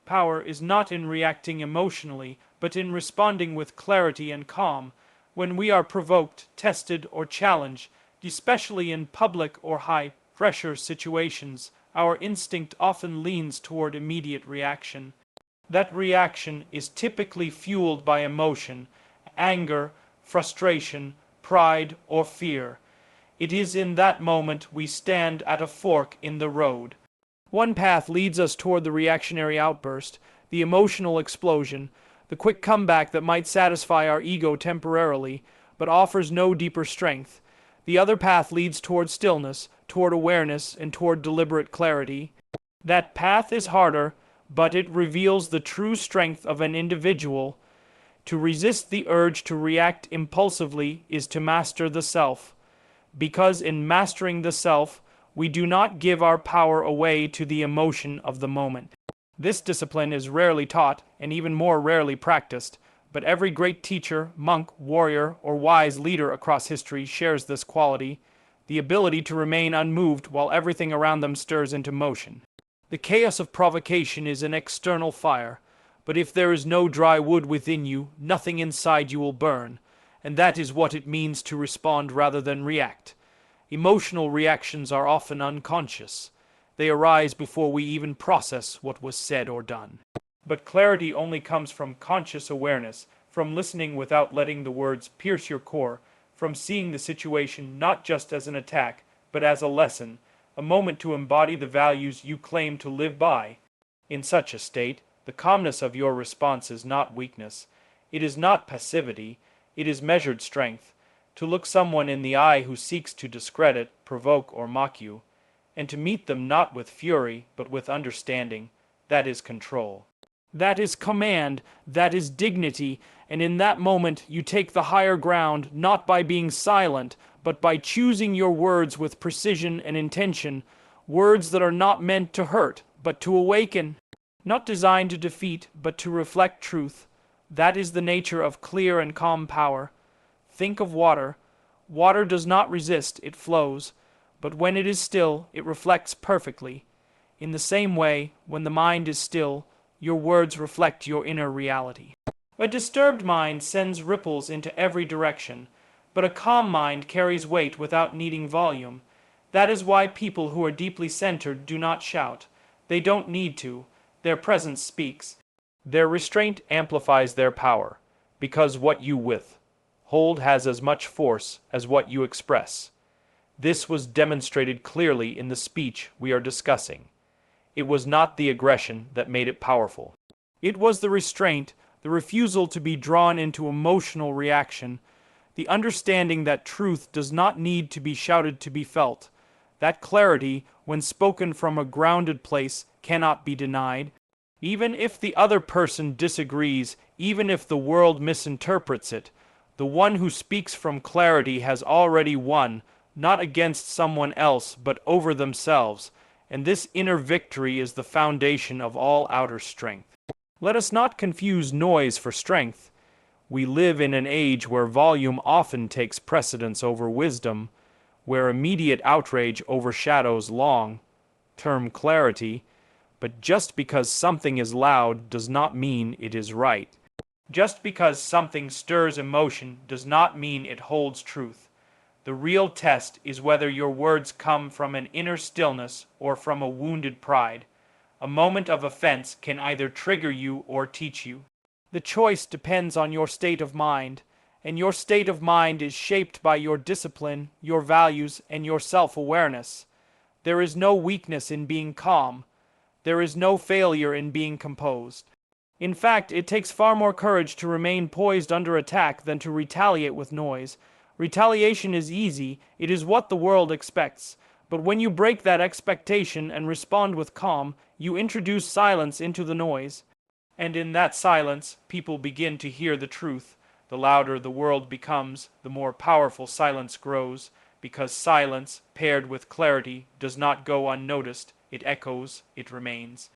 power is not in reacting emotionally, but in responding with clarity and calm. When we are provoked, tested, or challenged, especially in public or high-pressure situations, our instinct often leans toward immediate reaction. That reaction is typically fueled by emotion, anger, frustration, pride, or fear. It is in that moment we stand at a fork in the road. One path leads us toward the reactionary outburst, the emotional explosion, the quick comeback that might satisfy our ego temporarily, but offers no deeper strength. The other path leads toward stillness, toward awareness, and toward deliberate clarity. That path is harder, but it reveals the true strength of an individual. To resist the urge to react impulsively is to master the self, because in mastering the self, we do not give our power away to the emotion of the moment. This discipline is rarely taught and even more rarely practiced, but every great teacher, monk, warrior, or wise leader across history shares this quality, the ability to remain unmoved while everything around them stirs into motion. The chaos of provocation is an external fire, but if there is no dry wood within you, nothing inside you will burn, and that is what it means to respond rather than react. Emotional reactions are often unconscious. They arise before we even process what was said or done. But clarity only comes from conscious awareness, from listening without letting the words pierce your core, from seeing the situation not just as an attack, but as a lesson, a moment to embody the values you claim to live by. In such a state, the calmness of your response is not weakness. It is not passivity. It is measured strength. To look someone in the eye who seeks to discredit, provoke, or mock you, and to meet them not with fury, but with understanding, that is control. That is command, that is dignity, and in that moment you take the higher ground not by being silent, but by choosing your words with precision and intention, words that are not meant to hurt, but to awaken, not designed to defeat, but to reflect truth. That is the nature of clear and calm power. Think of water. Water does not resist, it flows, but when it is still, it reflects perfectly. In the same way, when the mind is still, your words reflect your inner reality. A disturbed mind sends ripples into every direction, but a calm mind carries weight without needing volume. That is why people who are deeply centered do not shout. They don't need to. Their presence speaks. Their restraint amplifies their power, because what you withhold has as much force as what you express. This was demonstrated clearly in the speech we are discussing. It was not the aggression that made it powerful. It was the restraint, the refusal to be drawn into emotional reaction, the understanding that truth does not need to be shouted to be felt. That clarity, when spoken from a grounded place, cannot be denied. Even if the other person disagrees, even if the world misinterprets it, the one who speaks from clarity has already won, not against someone else, but over themselves, and this inner victory is the foundation of all outer strength. Let us not confuse noise for strength. We live in an age where volume often takes precedence over wisdom, where immediate outrage overshadows long-term clarity, but just because something is loud does not mean it is right. Just because something stirs emotion does not mean it holds truth. The real test is whether your words come from an inner stillness or from a wounded pride. A moment of offense can either trigger you or teach you. The choice depends on your state of mind, and your state of mind is shaped by your discipline, your values, and your self-awareness. There is no weakness in being calm. There is no failure in being composed. In fact, it takes far more courage to remain poised under attack than to retaliate with noise. Retaliation is easy, it is what the world expects. But when you break that expectation and respond with calm, you introduce silence into the noise. And in that silence, people begin to hear the truth. The louder the world becomes, the more powerful silence grows, because silence, paired with clarity, does not go unnoticed. It echoes, it remains.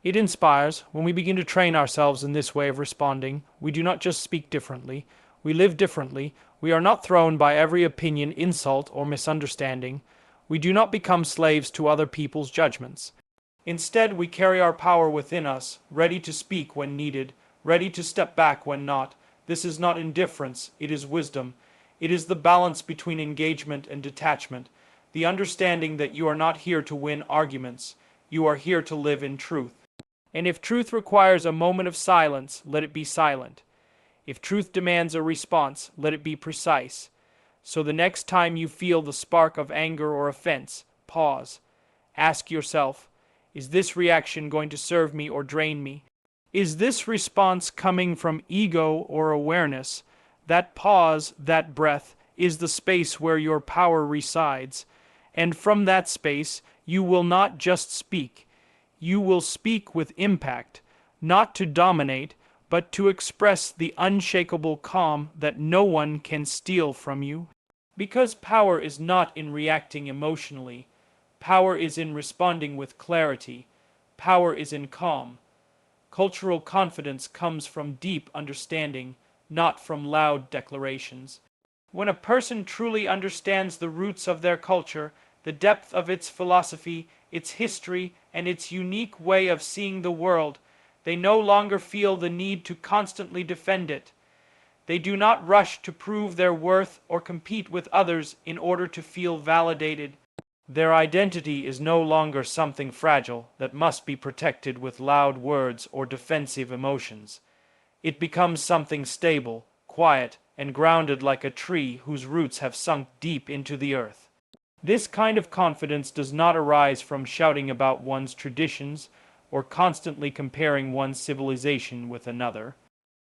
It inspires. When we begin to train ourselves in this way of responding, we do not just speak differently, we live differently. We are not thrown by every opinion, insult, or misunderstanding. We do not become slaves to other people's judgments. Instead, we carry our power within us, ready to speak when needed, ready to step back when not. This is not indifference, it is wisdom. It is the balance between engagement and detachment, the understanding that you are not here to win arguments, you are here to live in truth. And if truth requires a moment of silence, let it be silent. If truth demands a response, let it be precise. So the next time you feel the spark of anger or offense, pause. Ask yourself, is this reaction going to serve me or drain me? Is this response coming from ego or awareness? That pause, that breath, is the space where your power resides. And from that space, you will not just speak. You will speak with impact, not to dominate, but to express the unshakable calm that no one can steal from you. Because power is not in reacting emotionally, power is in responding with clarity, power is in calm. Cultural confidence comes from deep understanding, not from loud declarations. When a person truly understands the roots of their culture, the depth of its philosophy, its history, and its unique way of seeing the world, they no longer feel the need to constantly defend it. They do not rush to prove their worth or compete with others in order to feel validated. Their identity is no longer something fragile that must be protected with loud words or defensive emotions. It becomes something stable, quiet, and grounded like a tree whose roots have sunk deep into the earth. This kind of confidence does not arise from shouting about one's traditions or constantly comparing one's civilization with another.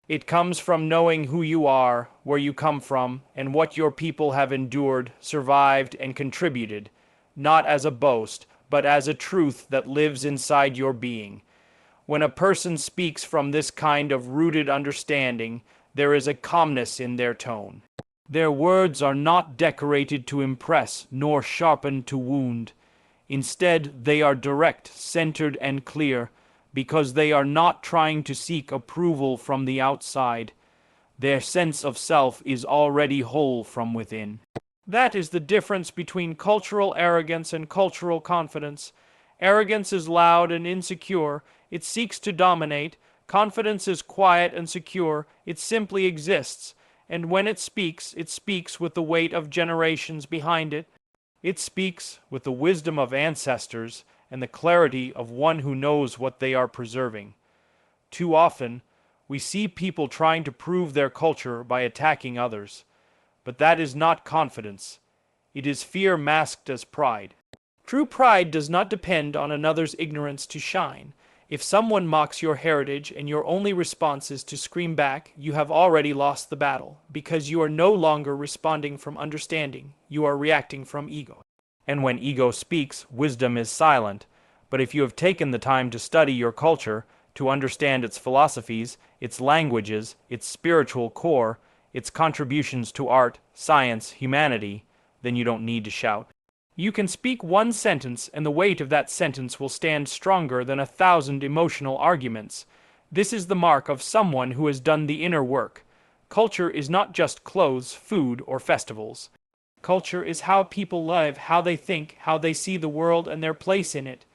It comes from knowing who you are, where you come from, and what your people have endured, survived, and contributed, not as a boast, but as a truth that lives inside your being. When a person speaks from this kind of rooted understanding, there is a calmness in their tone. Their words are not decorated to impress, nor sharpened to wound. Instead, they are direct, centered, and clear, because they are not trying to seek approval from the outside. Their sense of self is already whole from within. That is the difference between cultural arrogance and cultural confidence. Arrogance is loud and insecure. It seeks to dominate. Confidence is quiet and secure. It simply exists. And when it speaks with the weight of generations behind it. It speaks with the wisdom of ancestors and the clarity of one who knows what they are preserving. Too often, we see people trying to prove their culture by attacking others. But that is not confidence. It is fear masked as pride. True pride does not depend on another's ignorance to shine. If someone mocks your heritage and your only response is to scream back, you have already lost the battle, because you are no longer responding from understanding, you are reacting from ego. And when ego speaks, wisdom is silent. But if you have taken the time to study your culture, to understand its philosophies, its languages, its spiritual core, its contributions to art, science, humanity, then you don't need to shout. You can speak one sentence, and the weight of that sentence will stand stronger than 1,000 emotional arguments. This is the mark of someone who has done the inner work. Culture is not just clothes, food, or festivals. Culture is how people live, how they think, how they see the world, and their place in it.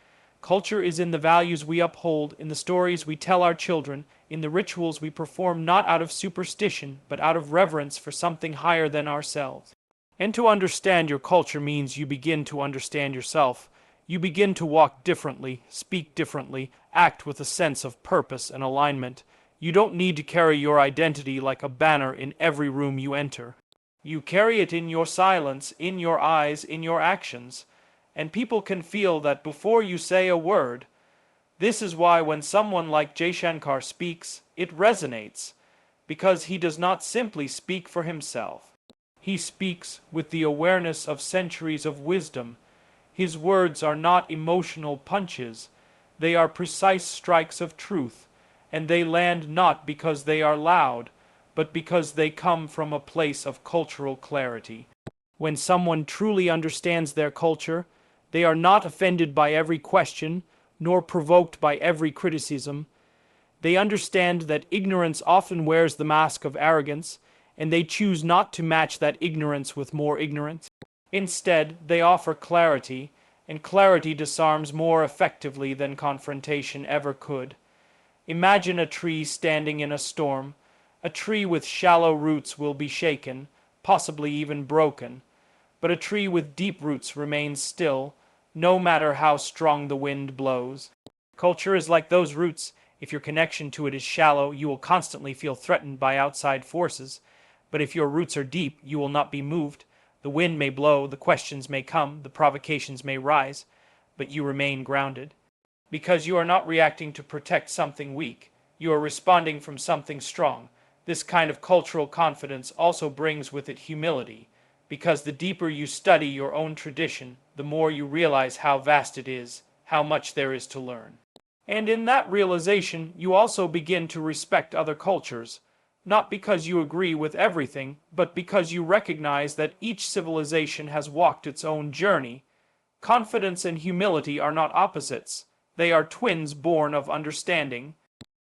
Culture is in the values we uphold, in the stories we tell our children, in the rituals we perform not out of superstition, but out of reverence for something higher than ourselves. And to understand your culture means you begin to understand yourself. You begin to walk differently, speak differently, act with a sense of purpose and alignment. You don't need to carry your identity like a banner in every room you enter. You carry it in your silence, in your eyes, in your actions. And people can feel that before you say a word. This is why when someone like Jaishankar speaks, it resonates, because he does not simply speak for himself. He speaks with the awareness of centuries of wisdom. His words are not emotional punches. They are precise strikes of truth, and they land not because they are loud, but because they come from a place of cultural clarity. When someone truly understands their culture, they are not offended by every question, nor provoked by every criticism. They understand that ignorance often wears the mask of arrogance, and they choose not to match that ignorance with more ignorance. Instead, they offer clarity, and clarity disarms more effectively than confrontation ever could. Imagine a tree standing in a storm. A tree with shallow roots will be shaken, possibly even broken, but a tree with deep roots remains still, no matter how strong the wind blows. Culture is like those roots. If your connection to it is shallow, you will constantly feel threatened by outside forces. But if your roots are deep, you will not be moved. The wind may blow, the questions may come, the provocations may rise, but you remain grounded. Because you are not reacting to protect something weak, you are responding from something strong. This kind of cultural confidence also brings with it humility, because the deeper you study your own tradition, the more you realize how vast it is, how much there is to learn. And in that realization, you also begin to respect other cultures, not because you agree with everything, but because you recognize that each civilization has walked its own journey. Confidence and humility are not opposites. They are twins born of understanding.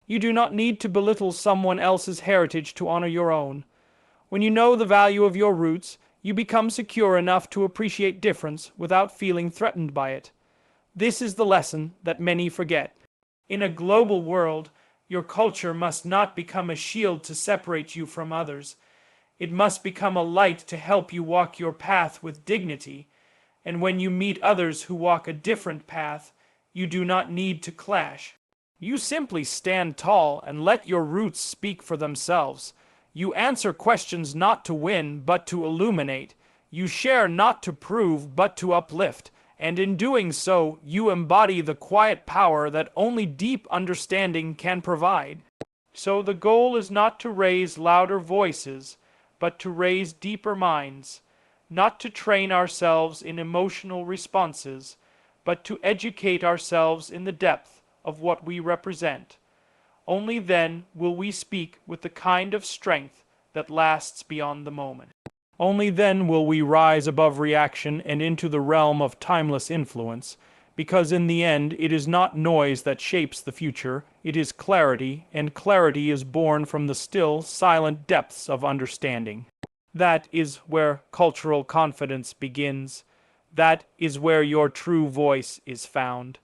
You do not need to belittle someone else's heritage to honor your own. When you know the value of your roots, you become secure enough to appreciate difference without feeling threatened by it. This is the lesson that many forget. In a global world, your culture must not become a shield to separate you from others. It must become a light to help you walk your path with dignity. And when you meet others who walk a different path, you do not need to clash. You simply stand tall and let your roots speak for themselves. You answer questions not to win, but to illuminate. You share not to prove, but to uplift. And in doing so, you embody the quiet power that only deep understanding can provide. So the goal is not to raise louder voices, but to raise deeper minds, not to train ourselves in emotional responses, but to educate ourselves in the depth of what we represent. Only then will we speak with the kind of strength that lasts beyond the moment. Only then will we rise above reaction and into the realm of timeless influence, because in the end it is not noise that shapes the future, it is clarity, and clarity is born from the still, silent depths of understanding. That is where cultural confidence begins. That is where your true voice is found.